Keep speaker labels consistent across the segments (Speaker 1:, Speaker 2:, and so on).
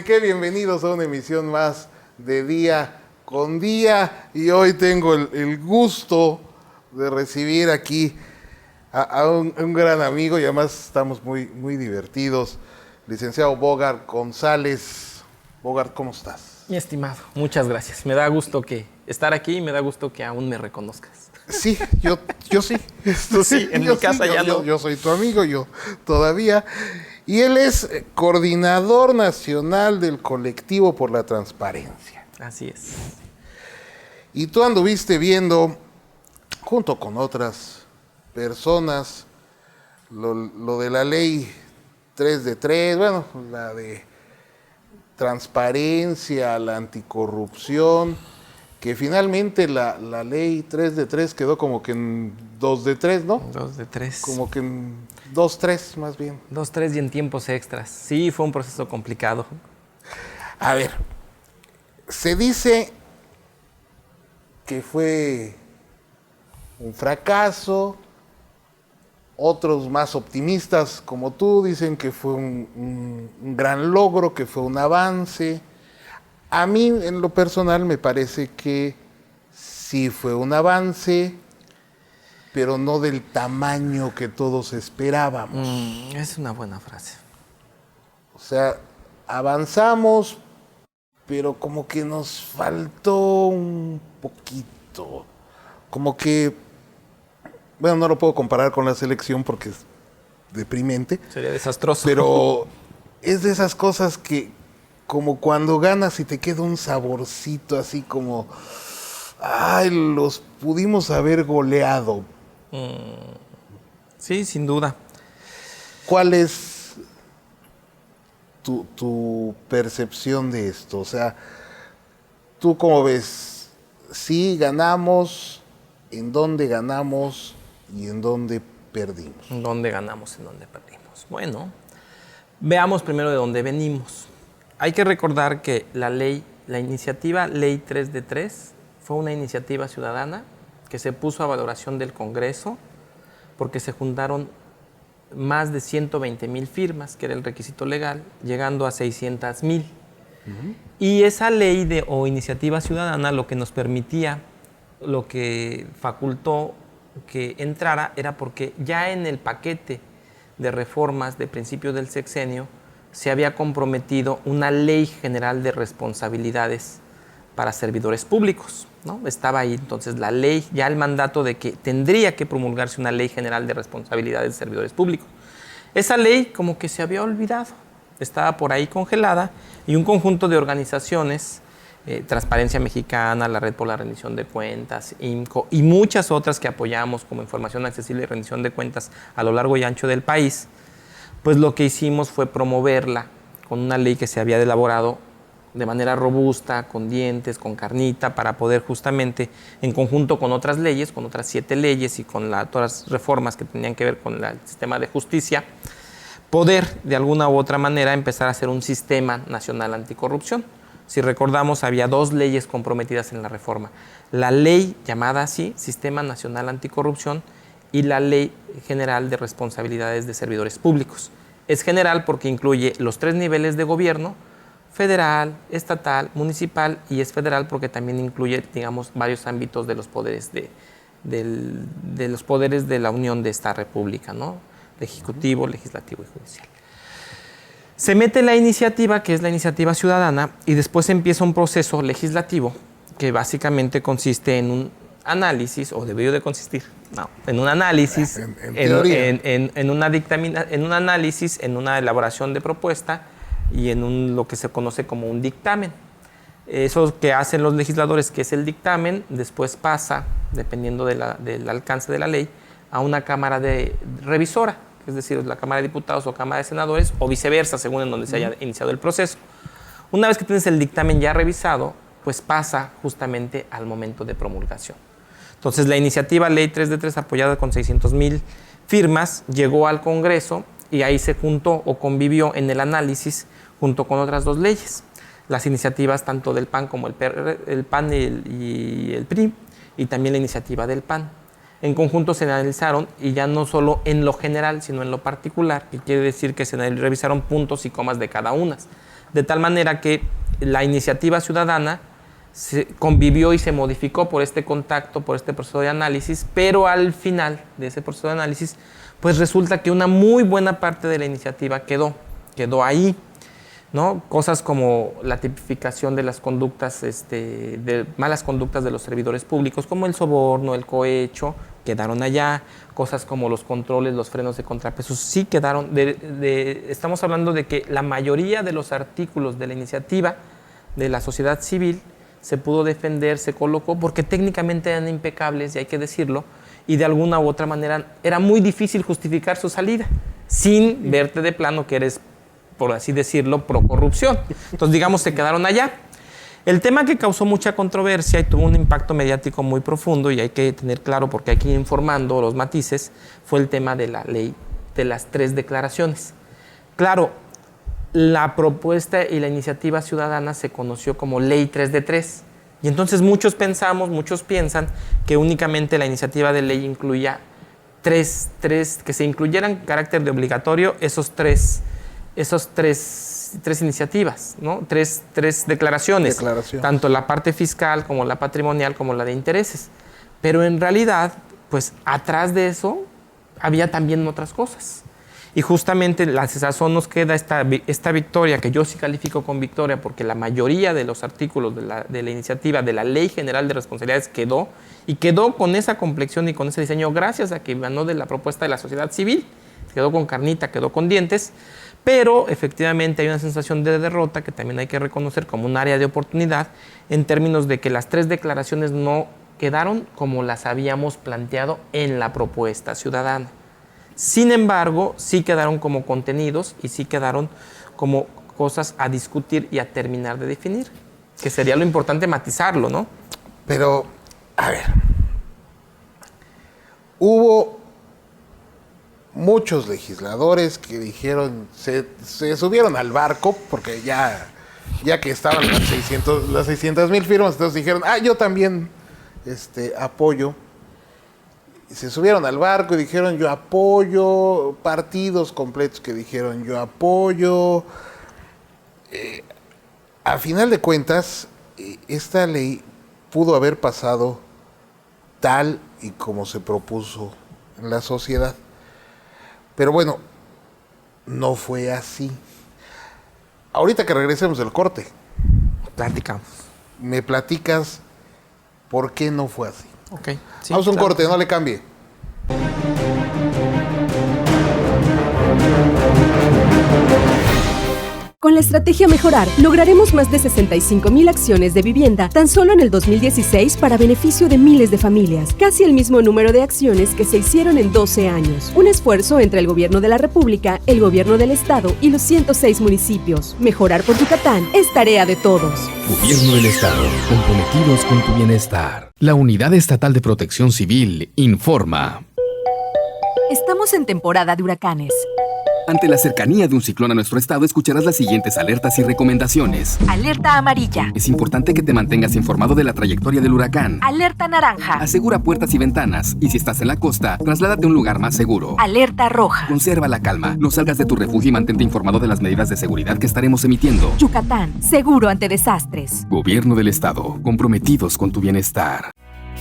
Speaker 1: qué? Bienvenidos a una emisión más de Día con Día. Y hoy tengo el gusto de recibir aquí a un gran amigo y además estamos muy divertidos. Licenciado Bogart González. Bogart, ¿cómo estás?
Speaker 2: Mi estimado, muchas gracias. Me da gusto estar aquí y me da gusto que aún me reconozcas.
Speaker 1: Sí, yo sí.
Speaker 2: Sí, en mi casa ya no.
Speaker 1: Yo soy tu amigo, yo todavía. Y él es coordinador nacional del Colectivo por la Transparencia.
Speaker 2: Así es.
Speaker 1: Y tú anduviste viendo, junto con otras personas, lo de la ley 3 de 3, bueno, la de transparencia, la anticorrupción, que finalmente la ley 3 de 3 quedó como que en 2 de 3, ¿no?
Speaker 2: 2 de 3.
Speaker 1: Como que en 2-3 más bien.
Speaker 2: 2-3 y en tiempos extras. Sí, fue un proceso complicado.
Speaker 1: A ver, se dice que fue un fracaso, otros más optimistas como tú dicen que fue un gran logro, que fue un avance. A mí, en lo personal, me parece que sí fue un avance, pero no del tamaño que todos esperábamos.
Speaker 2: Es una buena frase.
Speaker 1: O sea, avanzamos, pero como que nos faltó un poquito. Como que, bueno, no lo puedo comparar con la selección porque es deprimente.
Speaker 2: Sería desastroso.
Speaker 1: Pero es de esas cosas que, como cuando ganas y te queda un saborcito así como, ay, los pudimos haber goleado.
Speaker 2: Sí, sin duda.
Speaker 1: ¿Cuál es tu percepción de esto? O sea, ¿tú cómo ves? Sí, ganamos, ¿en dónde ganamos y en dónde perdimos?
Speaker 2: ¿En dónde ganamos, en dónde perdimos? Bueno, veamos primero de dónde venimos. Hay que recordar que la iniciativa Ley 3 de 3 fue una iniciativa ciudadana que se puso a valoración del Congreso porque se juntaron más de 120,000 firmas, que era el requisito legal, llegando a 600,000. Y esa ley o iniciativa ciudadana lo que nos permitía, lo que facultó que entrara, era porque ya en el paquete de reformas de principios del sexenio se había comprometido una ley general de responsabilidades para servidores públicos, ¿no? Estaba ahí entonces la ley, ya el mandato de que tendría que promulgarse una ley general de responsabilidades de servidores públicos. Esa ley como que se había olvidado, estaba por ahí congelada y un conjunto de organizaciones, Transparencia Mexicana, la Red por la Rendición de Cuentas, IMCO y muchas otras que apoyamos como Información Accesible y Rendición de Cuentas a lo largo y ancho del país, pues lo que hicimos fue promoverla con una ley que se había elaborado de manera robusta, con dientes, con carnita, para poder justamente, en conjunto con otras leyes, con otras 7 leyes y con todas las reformas que tenían que ver con el sistema de justicia, poder de alguna u otra manera empezar a hacer un sistema nacional anticorrupción. Si recordamos, había 2 leyes comprometidas en la reforma. La ley llamada así, Sistema Nacional Anticorrupción, y la Ley General de Responsabilidades de Servidores Públicos. Es general porque incluye los 3 niveles de gobierno, federal, estatal, municipal, y es federal porque también incluye, digamos, varios ámbitos de los poderes de los poderes de la unión de esta república, ¿no? Ejecutivo, legislativo y judicial. Se mete la iniciativa, que es la iniciativa ciudadana, y después empieza un proceso legislativo que básicamente consiste en un análisis, o debió de consistir, no, en un análisis, en un análisis, en una elaboración de propuesta y en lo que se conoce como un dictamen. Eso que hacen los legisladores, que es el dictamen, después pasa, dependiendo del alcance de la ley, a una cámara revisora, es decir, la Cámara de Diputados o Cámara de Senadores, o viceversa, según en donde se haya iniciado el proceso. Una vez que tienes el dictamen ya revisado, pues pasa justamente al momento de promulgación. Entonces, la iniciativa Ley 3 de 3, apoyada con 600,000 firmas, llegó al Congreso y ahí se juntó o convivió en el análisis junto con otras 2 leyes. Las iniciativas tanto del PAN como el PAN y el PRI, y también la iniciativa del PAN. En conjunto se analizaron, y ya no solo en lo general, sino en lo particular, que quiere decir que se revisaron puntos y comas de cada una. de tal manera que la iniciativa ciudadana se convivió y se modificó por este contacto, por este proceso de análisis, pero al final de ese proceso de análisis, pues resulta que una muy buena parte de la iniciativa quedó ahí, ¿no? Cosas como la tipificación de las conductas, de malas conductas de los servidores públicos, como el soborno, el cohecho, quedaron allá. Cosas como los controles, los frenos de contrapesos, sí quedaron. Estamos hablando de que la mayoría de los artículos de la iniciativa de la sociedad civil se pudo defender, se colocó, porque técnicamente eran impecables, y hay que decirlo, y de alguna u otra manera era muy difícil justificar su salida, sin verte de plano que eres, por así decirlo, pro corrupción. Entonces, digamos, se quedaron allá. El tema que causó mucha controversia y tuvo un impacto mediático muy profundo, y hay que tener claro porque hay que ir informando los matices, fue el tema de la ley de las 3 declaraciones. Claro, la propuesta y la iniciativa ciudadana se conoció como Ley 3 de 3. Y entonces muchos piensan que únicamente la iniciativa de ley incluía tres, que se incluyeran en carácter de obligatorio esos tres iniciativas, ¿no? Tres declaraciones, tanto la parte fiscal como la patrimonial como la de intereses. Pero en realidad, pues atrás de eso había también otras cosas. Y justamente la sazón nos queda esta victoria, que yo sí califico con victoria, porque la mayoría de los artículos de la iniciativa de la Ley General de Responsabilidades quedó con esa complexión y con ese diseño gracias a que ganó de la propuesta de la sociedad civil. Quedó con carnita, quedó con dientes, pero efectivamente hay una sensación de derrota que también hay que reconocer como un área de oportunidad en términos de que las 3 declaraciones no quedaron como las habíamos planteado en la propuesta ciudadana. Sin embargo, sí quedaron como contenidos y sí quedaron como cosas a discutir y a terminar de definir, que sería lo importante matizarlo, ¿no?
Speaker 1: Pero, a ver, hubo muchos legisladores que dijeron, se subieron al barco, porque ya que estaban las 600,000 firmas, entonces dijeron, yo también apoyo. Y se subieron al barco y dijeron, yo apoyo, partidos completos que dijeron, yo apoyo. A final de cuentas, esta ley pudo haber pasado tal y como se propuso en la sociedad. Pero bueno, no fue así. Ahorita que regresemos del corte,
Speaker 2: platicamos.
Speaker 1: Me platicas por qué no fue así.
Speaker 2: Okay, sí,
Speaker 1: vamos a un corte, no le cambie.
Speaker 3: Con la estrategia Mejorar, lograremos más de 65,000 acciones de vivienda tan solo en el 2016 para beneficio de miles de familias, casi el mismo número de acciones que se hicieron en 12 años. Un esfuerzo entre el Gobierno de la República, el Gobierno del Estado y los 106 municipios. Mejorar por Yucatán es tarea de todos.
Speaker 4: Gobierno del Estado, comprometidos con tu bienestar. La Unidad Estatal de Protección Civil informa.
Speaker 3: Estamos en temporada de huracanes.
Speaker 4: Ante la cercanía de un ciclón a nuestro estado, escucharás las siguientes alertas y recomendaciones.
Speaker 3: Alerta amarilla.
Speaker 4: Es importante que te mantengas informado de la trayectoria del huracán.
Speaker 3: Alerta naranja.
Speaker 4: Asegura puertas y ventanas. Y si estás en la costa, trasládate a un lugar más seguro.
Speaker 3: Alerta roja.
Speaker 4: Conserva la calma. No salgas de tu refugio y mantente informado de las medidas de seguridad que estaremos emitiendo.
Speaker 3: Yucatán, seguro ante desastres.
Speaker 4: Gobierno del Estado, comprometidos con tu bienestar.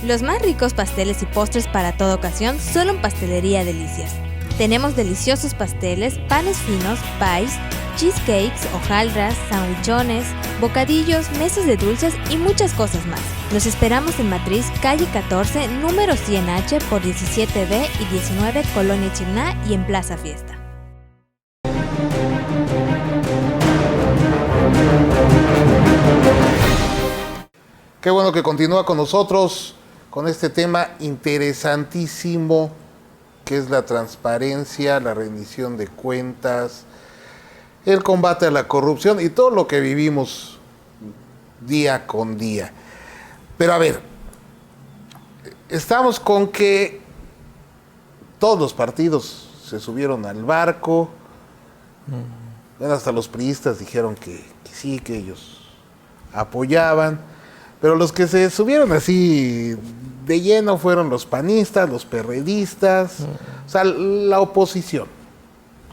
Speaker 5: Los más ricos pasteles y postres para toda ocasión solo en Pastelería Delicias. Tenemos deliciosos pasteles, panes finos, pies, cheesecakes, hojaldras, sandwichones, bocadillos, mesas de dulces y muchas cosas más. Los esperamos en Matriz, calle 14, número 100H por 17B y 19, Colonia Chimná y en Plaza Fiesta.
Speaker 1: Qué bueno que continúa con nosotros con este tema interesantísimo que es la transparencia, la rendición de cuentas, el combate a la corrupción y todo lo que vivimos día con día. Pero a ver, estamos con que todos los partidos se subieron al barco, bueno, hasta los priistas dijeron que sí, que ellos apoyaban, pero los que se subieron así de lleno fueron los panistas, los perredistas, o sea, la oposición,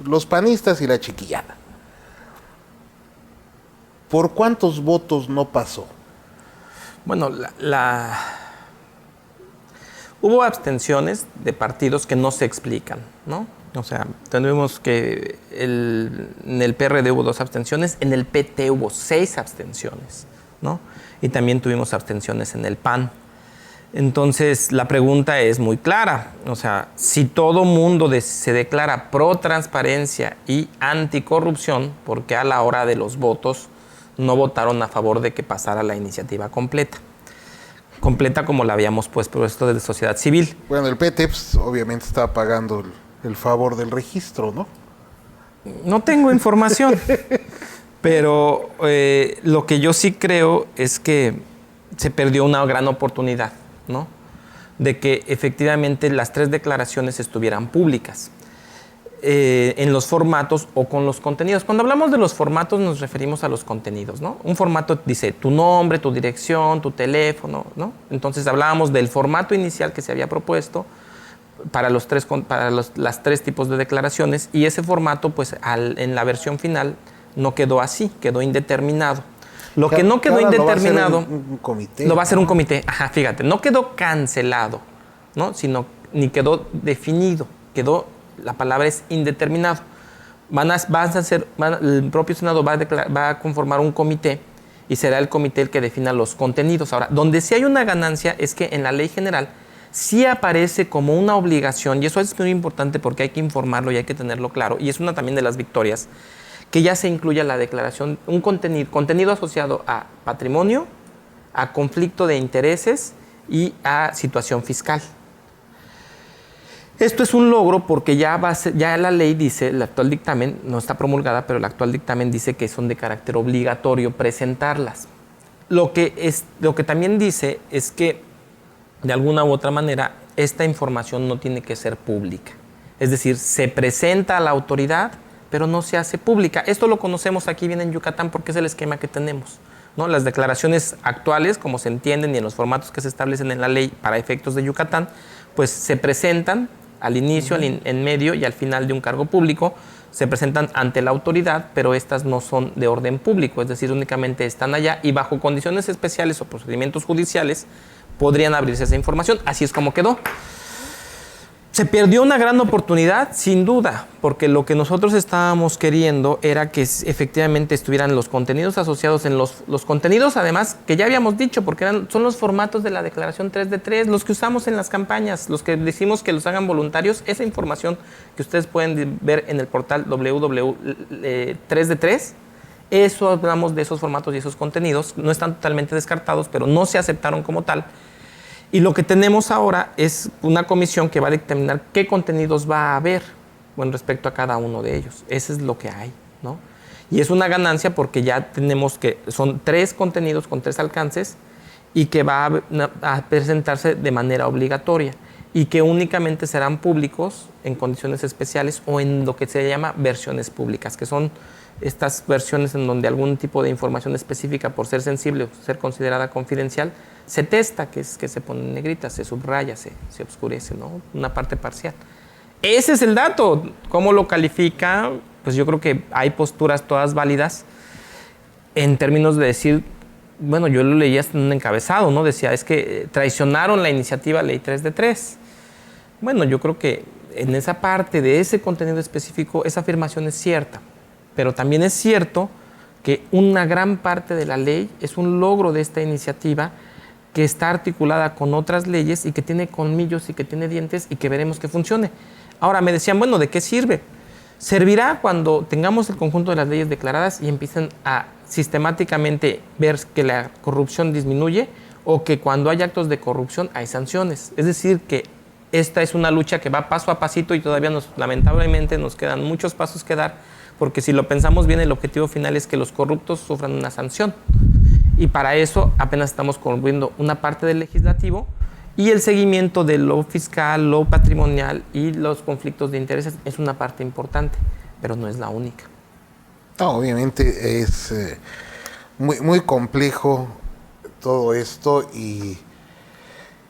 Speaker 1: los panistas y la chiquillada. ¿Por cuántos votos no pasó?
Speaker 2: Bueno, hubo abstenciones de partidos que no se explican, ¿no? O sea, tenemos que en el PRD hubo 2 abstenciones, en el PT hubo 6 abstenciones, ¿no? Y también tuvimos abstenciones en el PAN. Entonces, la pregunta es muy clara. O sea, si todo mundo se declara pro transparencia y anticorrupción, ¿por qué a la hora de los votos no votaron a favor de que pasara la iniciativa completa? Completa como la habíamos puesto de sociedad civil.
Speaker 1: Bueno, el PT pues, obviamente estaba pagando el favor del registro, ¿no?
Speaker 2: No tengo información, pero lo que yo sí creo es que se perdió una gran oportunidad, ¿no? De que efectivamente las 3 declaraciones estuvieran públicas en los formatos o con los contenidos. Cuando hablamos de los formatos nos referimos a los contenidos, ¿no? Un formato dice tu nombre, tu dirección, tu teléfono, ¿no? Entonces hablábamos del formato inicial que se había propuesto para las 3 tipos de declaraciones, y ese formato pues en la versión final no quedó así, quedó indeterminado. Lo que no quedó indeterminado
Speaker 1: un comité,
Speaker 2: lo va a hacer un comité. Ajá, fíjate, no quedó cancelado, ¿no? Sino ni quedó definido, la palabra es indeterminado. El propio Senado va a conformar un comité y será el comité el que defina los contenidos. Ahora, donde sí hay una ganancia es que en la ley general sí aparece como una obligación, y eso es muy importante porque hay que informarlo y hay que tenerlo claro, y es una también de las victorias, que ya se incluya la declaración, un contenido asociado a patrimonio, a conflicto de intereses y a situación fiscal. Esto es un logro porque ya la ley dice, el actual dictamen, no está promulgada, pero el actual dictamen dice que son de carácter obligatorio presentarlas. Lo que también dice es que, de alguna u otra manera, esta información no tiene que ser pública. Es decir, se presenta a la autoridad, pero no se hace pública. Esto lo conocemos aquí bien en Yucatán porque es el esquema que tenemos, ¿no? Las declaraciones actuales, como se entienden y en los formatos que se establecen en la ley para efectos de Yucatán, pues se presentan al inicio, en medio y al final de un cargo público, se presentan ante la autoridad, pero estas no son de orden público, es decir, únicamente están allá y bajo condiciones especiales o procedimientos judiciales podrían abrirse esa información. Así es como quedó. Se perdió una gran oportunidad, sin duda, porque lo que nosotros estábamos queriendo era que efectivamente estuvieran los contenidos asociados en los contenidos, además, que ya habíamos dicho, porque son los formatos de la declaración 3 de 3, los que usamos en las campañas, los que decimos que los hagan voluntarios. Esa información que ustedes pueden ver en el portal www.3 de 3, eso hablamos de esos formatos y esos contenidos, no están totalmente descartados, pero no se aceptaron como tal. Y lo que tenemos ahora es una comisión que va a determinar qué contenidos va a haber con respecto a cada uno de ellos. Eso es lo que hay, ¿no? Y es una ganancia porque ya tenemos que son 3 contenidos con 3 alcances y que va a presentarse de manera obligatoria y que únicamente serán públicos en condiciones especiales o en lo que se llama versiones públicas, que son estas versiones en donde algún tipo de información específica, por ser sensible o ser considerada confidencial, se testa, que es que se pone en negrita, se subraya, se oscurece, ¿no? Una parte parcial. Ese es el dato. ¿Cómo lo califica? Pues yo creo que hay posturas todas válidas en términos de decir, bueno, yo lo leía en un encabezado, ¿no? Decía, es que traicionaron la iniciativa Ley 3 de 3. Bueno, yo creo que en esa parte de ese contenido específico, esa afirmación es cierta. Pero también es cierto que una gran parte de la ley es un logro de esta iniciativa que está articulada con otras leyes y que tiene colmillos y que tiene dientes y que veremos que funcione. Ahora, me decían, bueno, ¿de qué sirve? Servirá cuando tengamos el conjunto de las leyes declaradas y empiecen a sistemáticamente ver que la corrupción disminuye o que cuando hay actos de corrupción hay sanciones. Es decir, que esta es una lucha que va paso a pasito y todavía lamentablemente nos quedan muchos pasos que dar, porque si lo pensamos bien, el objetivo final es que los corruptos sufran una sanción. Y para eso apenas estamos cubriendo una parte del legislativo y el seguimiento de lo fiscal, lo patrimonial y los conflictos de intereses es una parte importante, pero no es la única.
Speaker 1: No, obviamente es muy, muy complejo todo esto y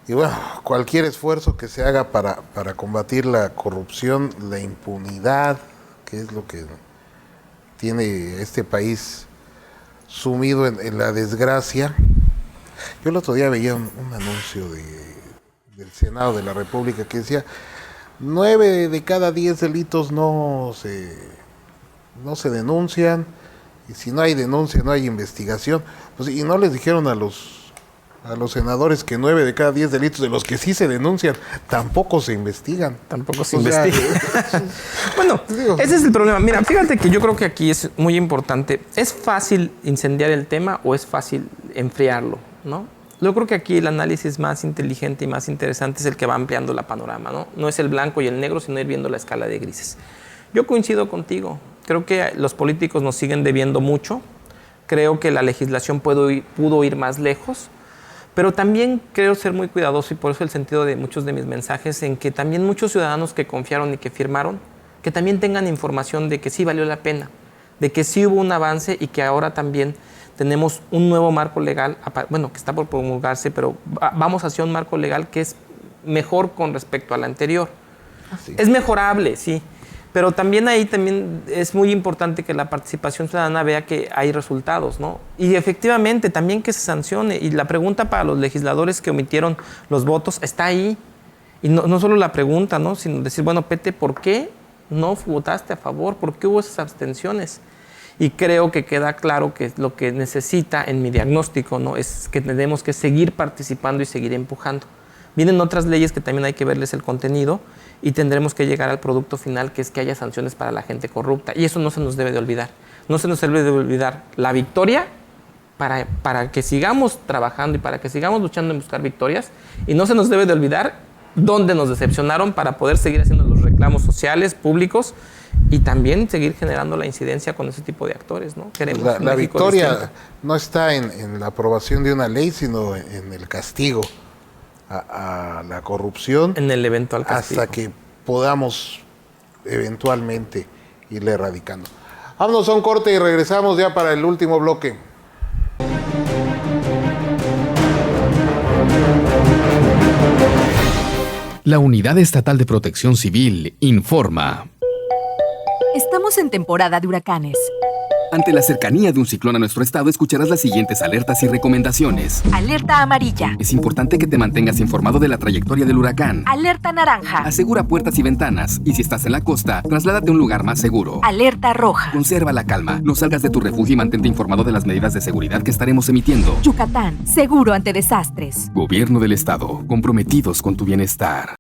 Speaker 1: bueno, cualquier esfuerzo que se haga para combatir la corrupción, la impunidad, que es lo que tiene este país sumido en la desgracia. Yo el otro día veía un anuncio del Senado de la República que decía 9 de cada 10 delitos no se denuncian, y si no hay denuncia no hay investigación. Pues, y no les dijeron a los senadores que 9 de cada 10 delitos de los que sí se denuncian tampoco se investigan.
Speaker 2: Tampoco se investigan. Bueno, ese es el problema. Mira, fíjate que yo creo que aquí es muy importante. ¿Es fácil incendiar el tema o es fácil enfriarlo, no? Yo creo que aquí el análisis más inteligente y más interesante es el que va ampliando la panorama, ¿no? No es el blanco y el negro, sino ir viendo la escala de grises. Yo coincido contigo. Creo que los políticos nos siguen debiendo mucho. Creo que la legislación pudo ir más lejos. Pero también creo ser muy cuidadoso, y por eso el sentido de muchos de mis mensajes, en que también muchos ciudadanos que confiaron y que firmaron, que también tengan información de que sí valió la pena, de que sí hubo un avance y que ahora también tenemos un nuevo marco legal, bueno, que está por promulgarse, pero vamos hacia un marco legal que es mejor con respecto al anterior.
Speaker 1: Sí.
Speaker 2: Es mejorable, sí, pero también ahí es muy importante que la participación ciudadana vea que hay resultados, ¿no? Y efectivamente también que se sancione. Y la pregunta para los legisladores que omitieron los votos está ahí. Y no solo la pregunta, ¿no? Sino decir, bueno, Pete, ¿por qué no votaste a favor? ¿Por qué hubo esas abstenciones? Y creo que queda claro que lo que necesita en mi diagnóstico, ¿no? Es que tenemos que seguir participando y seguir empujando. Vienen otras leyes que también hay que verles el contenido y tendremos que llegar al producto final, que es que haya sanciones para la gente corrupta. Y eso no se nos debe de olvidar. No se nos debe de olvidar la victoria para que sigamos trabajando y para que sigamos luchando en buscar victorias. Y no se nos debe de olvidar dónde nos decepcionaron para poder seguir haciendo los reclamos sociales, públicos, y también seguir generando la incidencia con ese tipo de actores, ¿no? Queremos
Speaker 1: la victoria no está en la aprobación de una ley, sino en el castigo a la corrupción,
Speaker 2: en el eventual castigo,
Speaker 1: hasta que podamos eventualmente irle erradicando. Vámonos a un corte y regresamos ya para el último bloque.
Speaker 4: La Unidad Estatal de Protección Civil informa.
Speaker 3: Estamos en temporada de huracanes.
Speaker 6: Ante la cercanía de un ciclón a nuestro estado, escucharás las siguientes alertas y recomendaciones.
Speaker 3: Alerta amarilla.
Speaker 6: Es importante que te mantengas informado de la trayectoria del huracán.
Speaker 3: Alerta naranja.
Speaker 6: Asegura puertas y ventanas. Y si estás en la costa, trasládate a un lugar más seguro.
Speaker 3: Alerta roja.
Speaker 6: Conserva la calma. No salgas de tu refugio y mantente informado de las medidas de seguridad que estaremos emitiendo.
Speaker 3: Yucatán, seguro ante desastres.
Speaker 6: Gobierno del estado, comprometidos con tu bienestar.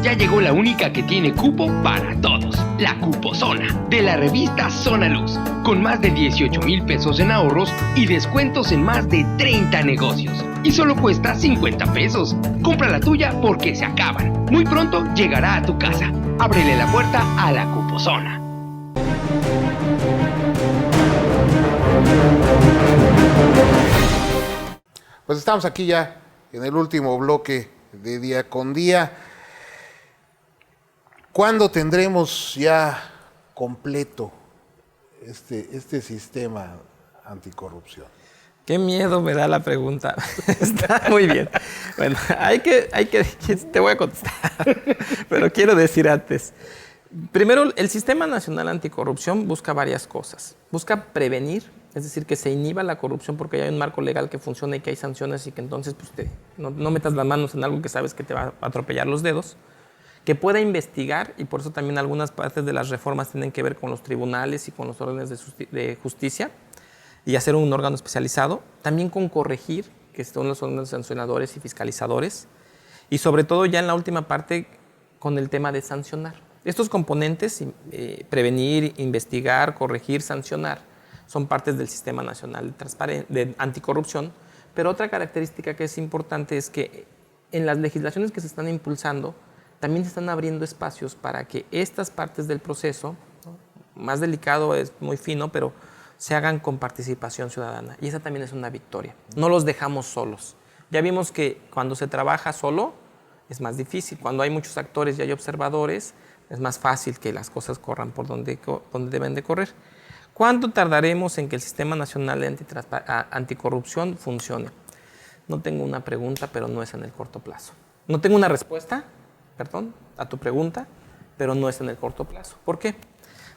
Speaker 7: Ya llegó la única que tiene cupo para todos, la Cuposona, de la revista Zona Luz, con más de 18,000 pesos en ahorros y descuentos en más de 30 negocios. Y solo cuesta 50 pesos. Compra la tuya porque se acaban. Muy pronto llegará a tu casa. Ábrele la puerta a la Cuposona.
Speaker 1: Pues estamos aquí ya en el último bloque de Día con Día. ¿Cuándo tendremos ya completo este sistema anticorrupción?
Speaker 2: Qué miedo me da la pregunta. Está muy bien. Bueno, te voy a contestar, pero quiero decir antes. Primero, el Sistema Nacional Anticorrupción busca varias cosas. Busca prevenir, es decir, que se inhiba la corrupción porque hay un marco legal que funciona y que hay sanciones y que entonces pues, no metas las manos en algo que sabes que te va a atropellar los dedos. Que pueda investigar, y por eso también algunas partes de las reformas tienen que ver con los tribunales y con los órdenes de justicia, y hacer un órgano especializado, también con corregir, que son los órganos sancionadores y fiscalizadores, y sobre todo ya en la última parte con el tema de sancionar. Estos componentes, prevenir, investigar, corregir, sancionar, son partes del Sistema Nacional de Anticorrupción, pero otra característica que es importante es que en las legislaciones que se están impulsando, también se están abriendo espacios para que estas partes del proceso, ¿no? Más delicado, es muy fino, pero se hagan con participación ciudadana. Y esa también es una victoria. No los dejamos solos. Ya vimos que cuando se trabaja solo es más difícil. Cuando hay muchos actores y hay observadores, es más fácil que las cosas corran por donde deben de correr. ¿Cuánto tardaremos en que el Sistema Nacional de Anticorrupción funcione? No tengo una pregunta, pero no es en el corto plazo. No tengo una respuesta, a tu pregunta, pero no es en el corto plazo. ¿Por qué?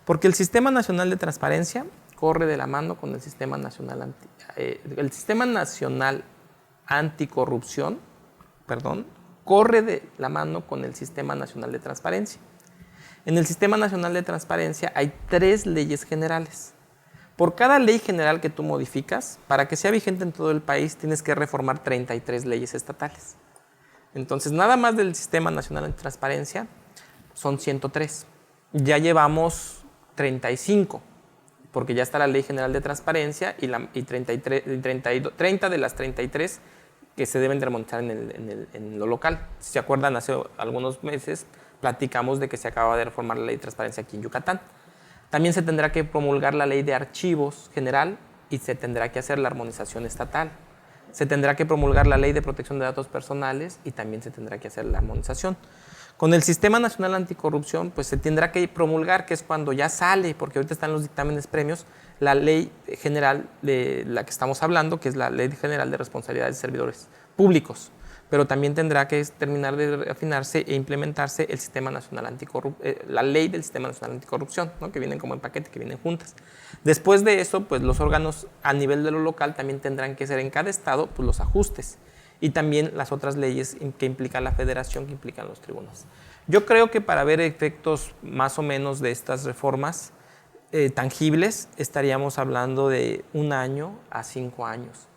Speaker 2: Porque el Sistema Nacional de Transparencia corre de la mano con el Sistema Nacional Anticorrupción, corre de la mano con el Sistema Nacional de Transparencia. En el Sistema Nacional de Transparencia hay 3 leyes generales. Por cada ley general que tú modificas, para que sea vigente en todo el país, tienes que reformar 33 leyes estatales. Entonces, nada más del Sistema Nacional de Transparencia son 103. Ya llevamos 35, porque ya está la Ley General de Transparencia y 30 de las 33 que se deben de armonizar en lo local. Si se acuerdan, hace algunos meses platicamos de que se acaba de reformar la Ley de Transparencia aquí en Yucatán. También se tendrá que promulgar la Ley de Archivos General y se tendrá que hacer la armonización estatal. Se tendrá que promulgar la Ley de Protección de Datos Personales y también se tendrá que hacer la armonización. Con el Sistema Nacional Anticorrupción, pues se tendrá que promulgar, que es cuando ya sale, porque ahorita están los dictámenes premios, la ley general de la que estamos hablando, que es la Ley General de Responsabilidades de Servidores Públicos. Pero también tendrá que terminar de afinarse e implementarse el Sistema Nacional la ley del Sistema Nacional Anticorrupción, ¿no? Que vienen como en paquete, que vienen juntas. Después de eso, pues los órganos a nivel de lo local también tendrán que ser en cada estado pues, los ajustes. Y también las otras leyes que implican la federación, que implican los tribunos. Yo creo que para ver efectos más o menos de estas reformas tangibles, estaríamos hablando de 1 año a 5 años,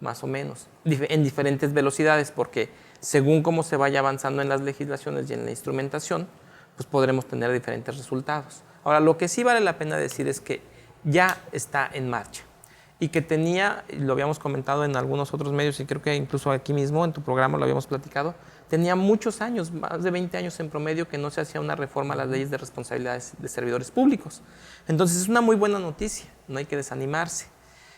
Speaker 2: más o menos, en diferentes velocidades, porque según cómo se vaya avanzando en las legislaciones y en la instrumentación, pues podremos tener diferentes resultados. Ahora, lo que sí vale la pena decir es que ya está en marcha. Y que lo habíamos comentado en algunos otros medios y creo que incluso aquí mismo en tu programa lo habíamos platicado, tenía muchos años, más de 20 años en promedio, que no se hacía una reforma a las leyes de responsabilidades de servidores públicos. Entonces es una muy buena noticia, no hay que desanimarse.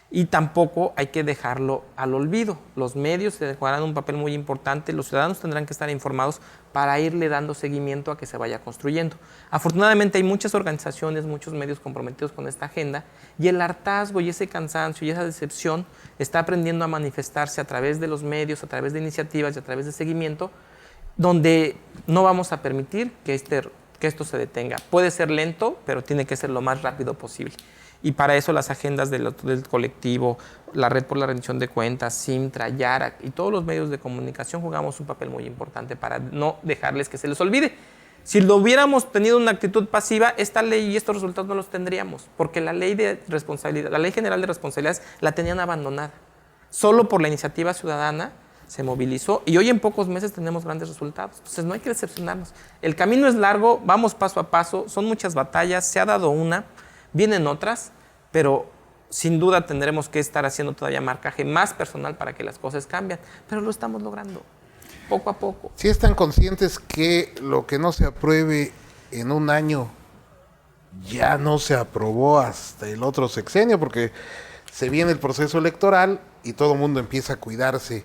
Speaker 2: Y tampoco hay que dejarlo al olvido. Los medios se jugarán un papel muy importante, los ciudadanos tendrán que estar informados para irle dando seguimiento a que se vaya construyendo. Afortunadamente hay muchas organizaciones, muchos medios comprometidos con esta agenda y el hartazgo y ese cansancio y esa decepción está aprendiendo a manifestarse a través de los medios, a través de iniciativas y a través de seguimiento, donde no vamos a permitir que esto se detenga. Puede ser lento, pero tiene que ser lo más rápido posible. Y para eso las agendas del colectivo, la Red por la Rendición de Cuentas, Simtra, Yara y todos los medios de comunicación jugamos un papel muy importante para no dejarles que se les olvide. Si lo hubiéramos tenido una actitud pasiva, esta ley y estos resultados no los tendríamos, porque la ley general de responsabilidades la tenían abandonada. Solo por la iniciativa ciudadana se movilizó y hoy en pocos meses tenemos grandes resultados. Entonces no hay que decepcionarnos. El camino es largo, vamos paso a paso, son muchas batallas, se ha dado una, vienen otras, pero sin duda tendremos que estar haciendo todavía marcaje más personal para que las cosas cambien, pero lo estamos logrando, poco a poco.
Speaker 1: ¿Sí están conscientes que lo que no se apruebe en 1 año ya no se aprobó hasta el otro sexenio? Porque se viene el proceso electoral y todo el mundo empieza a cuidarse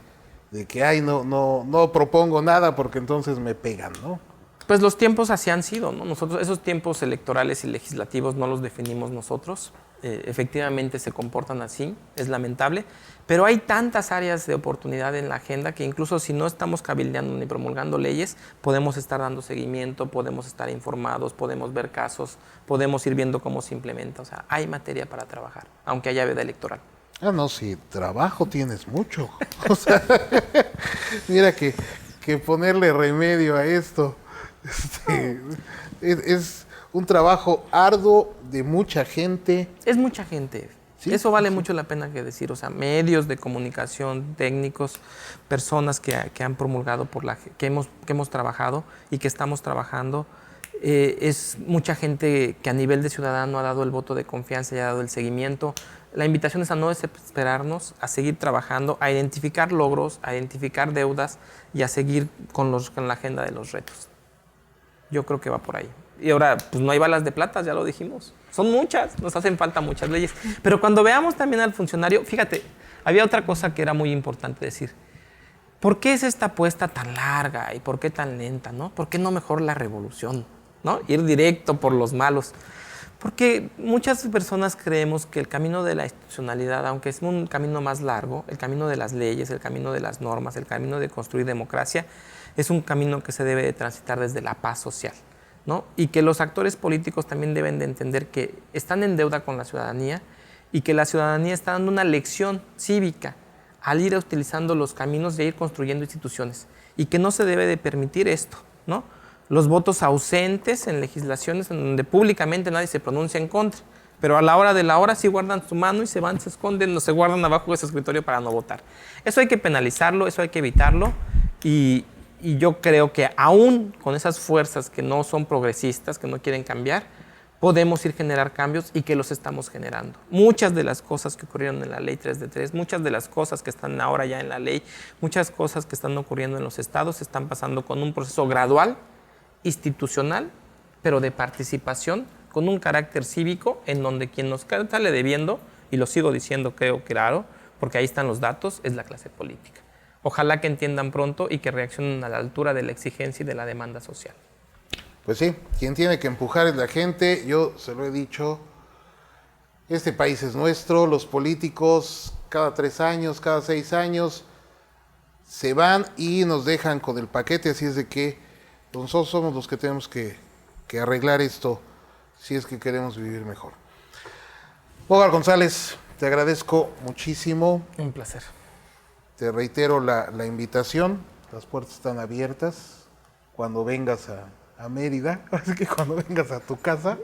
Speaker 1: de que, ay, no propongo nada porque entonces me pegan, ¿no?
Speaker 2: Pues los tiempos así han sido, ¿no? Nosotros esos tiempos electorales y legislativos no los definimos nosotros. Efectivamente se comportan así, es lamentable, pero hay tantas áreas de oportunidad en la agenda que incluso si no estamos cabildeando ni promulgando leyes, podemos estar dando seguimiento, podemos estar informados, podemos ver casos, podemos ir viendo cómo se implementa. O sea, hay materia para trabajar, aunque haya veda electoral.
Speaker 1: Ah, no, si trabajo tienes mucho. O sea, mira que ponerle remedio a esto es un trabajo arduo de mucha gente.
Speaker 2: Es mucha gente. ¿Sí? Eso vale mucho la pena que decir. O sea, medios de comunicación, técnicos, personas que han promulgado, que hemos trabajado y que estamos trabajando. Es mucha gente que a nivel de ciudadano ha dado el voto de confianza y ha dado el seguimiento. La invitación es a no desesperarnos, a seguir trabajando, a identificar logros, a identificar deudas y a seguir con la agenda de los retos. Yo creo que va por ahí. Y ahora, pues no hay balas de plata, ya lo dijimos. Son muchas, nos hacen falta muchas leyes. Pero cuando veamos también al funcionario, fíjate, había otra cosa que era muy importante decir. ¿Por qué es esta apuesta tan larga y por qué tan lenta, no? ¿Por qué no mejor la revolución, no? Ir directo por los malos. Porque muchas personas creemos que el camino de la institucionalidad, aunque es un camino más largo, el camino de las leyes, el camino de las normas, el camino de construir democracia, es un camino que se debe de transitar desde la paz social, ¿no? Y que los actores políticos también deben de entender que están en deuda con la ciudadanía y que la ciudadanía está dando una lección cívica al ir utilizando los caminos de ir construyendo instituciones y que no se debe de permitir esto, ¿no? Los votos ausentes en legislaciones en donde públicamente nadie se pronuncia en contra, pero a la hora de la hora sí guardan su mano y se van, se esconden, no se guardan abajo de ese escritorio para no votar. Eso hay que penalizarlo, eso hay que evitarlo y yo creo que aún con esas fuerzas que no son progresistas, que no quieren cambiar, podemos ir a generar cambios y que los estamos generando. Muchas de las cosas que ocurrieron en la ley 3 de 3, muchas de las cosas que están ahora ya en la ley, muchas cosas que están ocurriendo en los estados están pasando con un proceso gradual, institucional, pero de participación, con un carácter cívico en donde quien nos sale debiendo, y lo sigo diciendo creo claro, porque ahí están los datos, es la clase política. Ojalá que entiendan pronto y que reaccionen a la altura de la exigencia y de la demanda social.
Speaker 1: Pues sí, quien tiene que empujar es la gente. Yo se lo he dicho, este país es nuestro, los políticos cada 3 años, cada 6 años se van y nos dejan con el paquete, así es de que nosotros somos los que tenemos que arreglar esto si es que queremos vivir mejor. Bogar González, te agradezco muchísimo.
Speaker 2: Un placer.
Speaker 1: Te reitero la invitación, las puertas están abiertas cuando vengas a Mérida, así que cuando vengas a tu casa,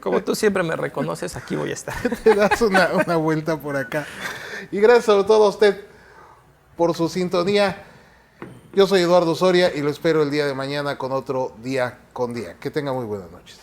Speaker 2: como tú siempre me reconoces, aquí voy a estar.
Speaker 1: Te das una vuelta por acá. Y gracias sobre todo a usted por su sintonía. Yo soy Eduardo Soria y lo espero el día de mañana con otro Día con Día. Que tenga muy buenas noches.